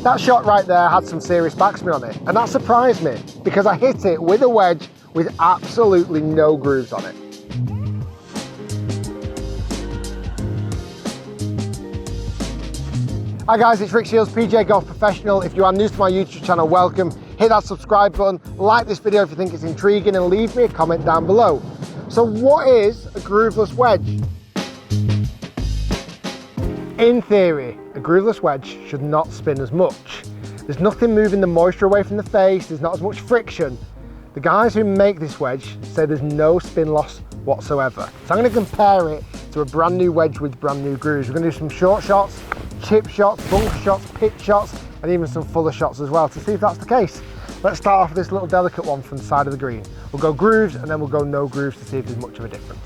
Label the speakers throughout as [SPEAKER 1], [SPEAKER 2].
[SPEAKER 1] That shot right there had some serious backspin on it, and that surprised me because I hit it with a wedge with absolutely no grooves on it. Hi guys, it's Rick Shiels, PGA Golf Professional. If you are new to my YouTube channel, welcome. Hit that subscribe button, like this video if you think it's intriguing, and leave me a comment down below. So what is a grooveless wedge? In theory, a grooveless wedge should not spin as much. There's nothing moving the moisture away from the face, there's not as much friction. The guys who make this wedge say there's no spin loss whatsoever. So I'm going to compare it to a brand new wedge with brand new grooves. We're going to do some short shots, chip shots, bunker shots, pitch shots, and even some fuller shots as well to see if that's the case. Let's start off with this little delicate one from the side of the green. We'll go grooves and then we'll go no grooves to see if there's much of a difference.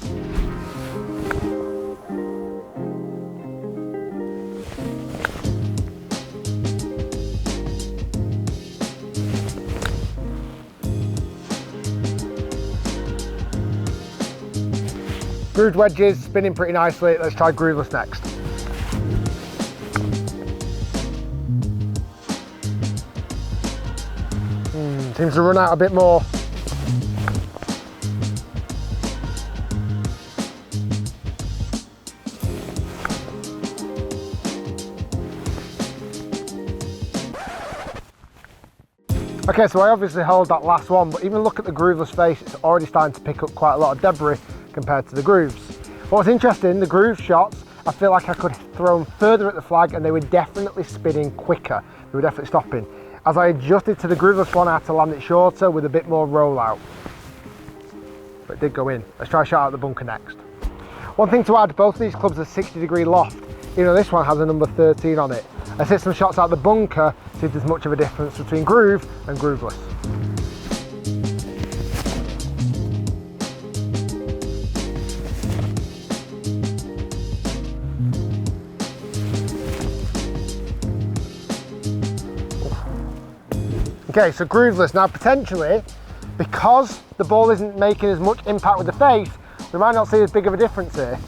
[SPEAKER 1] Grooved wedges, spinning pretty nicely. Let's try grooveless next. Seems to run out a bit more. Okay, so I obviously hold that last one, but even look at the grooveless face, it's already starting to pick up quite a lot of debris compared to the grooves. What's interesting, the groove shots, I feel like I could throw them further at the flag and they were definitely spinning quicker. They were definitely stopping. As I adjusted to the grooveless one, I had to land it shorter with a bit more rollout. But it did go in. Let's try a shot out the bunker next. One thing to add, both of these clubs are 60-degree loft. You know, this one has a number 13 on it. Let's hit some shots out the bunker, see if there's much of a difference between groove and grooveless. Okay, so grooveless. Now potentially, because the ball isn't making as much impact with the face, we might not see as big of a difference here.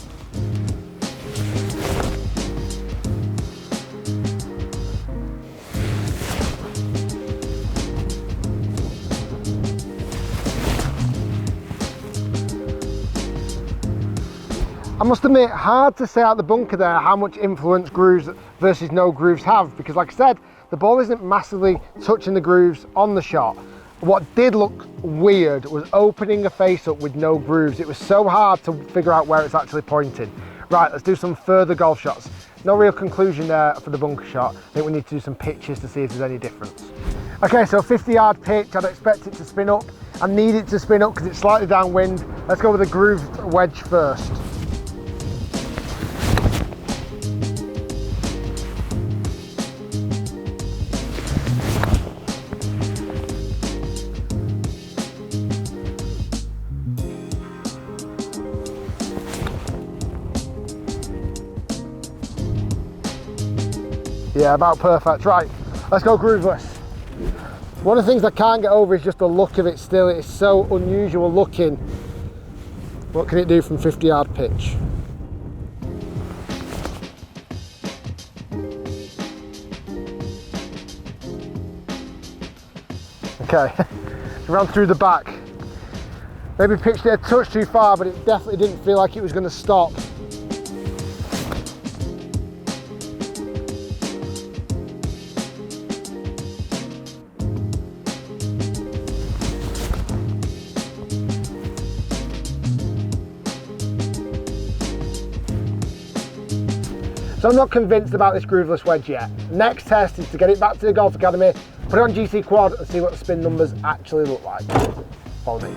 [SPEAKER 1] I must admit, hard to say out the bunker there how much influence grooves versus no grooves have, because like I said, the ball isn't massively touching the grooves on the shot. What did look weird was opening a face up with no grooves. It was so hard to figure out where it's actually pointing. Right, let's do some further golf shots. No real conclusion there for the bunker shot. I think we need to do some pitches to see if there's any difference. Okay, so 50-yard pitch, I'd expect it to spin up. I need it to spin up because it's slightly downwind. Let's go with a grooved wedge first. Yeah, about perfect. Right, let's go grooveless. One of the things I can't get over is just the look of it still. It's so unusual looking. What can it do from 50-yard pitch? Okay, ran through the back. Maybe pitched it a touch too far, but it definitely didn't feel like it was going to stop. So I'm not convinced about this grooveless wedge yet. Next test is to get it back to the Golf Academy, put it on GC Quad and see what the spin numbers actually look like. Follow me.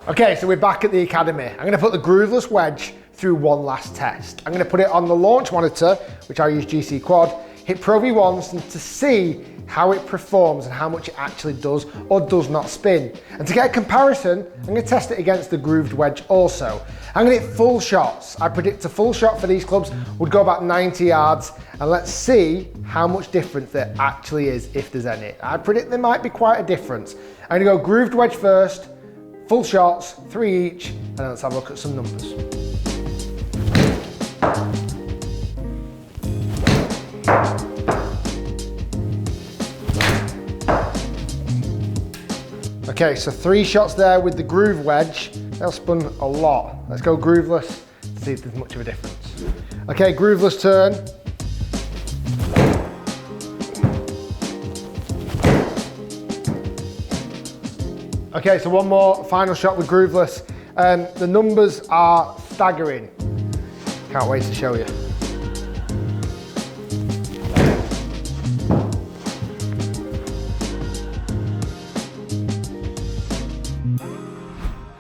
[SPEAKER 1] Okay, so we're back at the Academy. I'm going to put the grooveless wedge through one last test. I'm going to put it on the launch monitor, which I use GC Quad, hit Pro V1s to see how it performs and how much it actually does or does not spin. And to get a comparison, I'm going to test it against the grooved wedge also. I'm going to hit full shots. I predict a full shot for these clubs would go about 90 yards, and let's see how much difference there actually is, if there's any. I predict there might be quite a difference. I'm going to go grooved wedge first, full shots, 3 each, and then let's have a look at some numbers. Okay, so 3 shots there with the groove wedge. They'll spin a lot. Let's go grooveless to see if there's much of a difference. Okay, grooveless turn. Okay, so one more final shot with grooveless. The numbers are staggering. Can't wait to show you.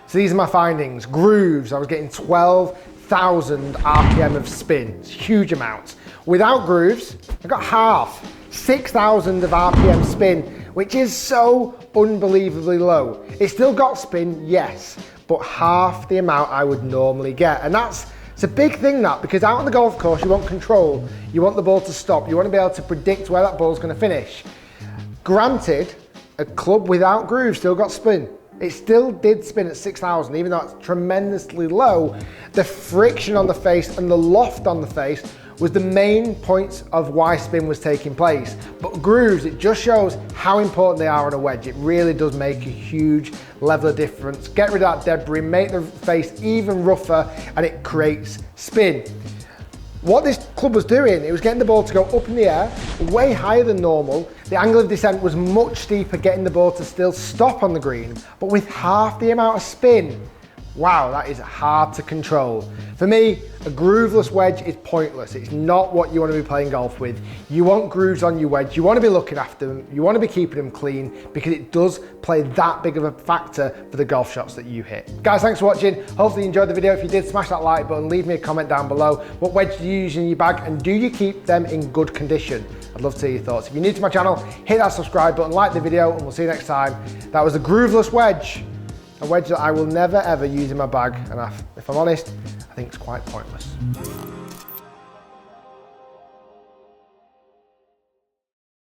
[SPEAKER 1] So these are my findings. Grooves, I was getting 12,000 RPM of spin. It's a huge amount. Without grooves, I got half, 6,000 of RPM spin, which is so unbelievably low. It still got spin, yes, but half the amount I would normally get. And it's a big thing, that, because out on the golf course, you want control. You want the ball to stop. You want to be able to predict where that ball's going to finish. Granted, a club without grooves still got spin. It still did spin at 6,000, even though it's tremendously low. The friction on the face and the loft on the face was the main points of why spin was taking place. But grooves, it just shows how important they are on a wedge. It really does make a huge level of difference. Get rid of that debris, make the face even rougher, and it creates spin. What this club was doing, it was getting the ball to go up in the air, way higher than normal. The angle of descent was much steeper, getting the ball to still stop on the green, but with half the amount of spin. Wow, that is hard to control. For me, a grooveless wedge is pointless. It's not what you want to be playing golf with. You want grooves on your wedge. You want to be looking after them. You want to be keeping them clean, because it does play that big of a factor for the golf shots that you hit. Guys, thanks for watching. Hopefully you enjoyed the video. If you did, smash that like button. Leave me a comment down below. What wedge do you use in your bag, and do you keep them in good condition? I'd love to hear your thoughts. If you're new to my channel, hit that subscribe button, like the video, and we'll see you next time. That was the grooveless wedge. A wedge that I will never ever use in my bag, and if I'm honest, I think it's quite pointless.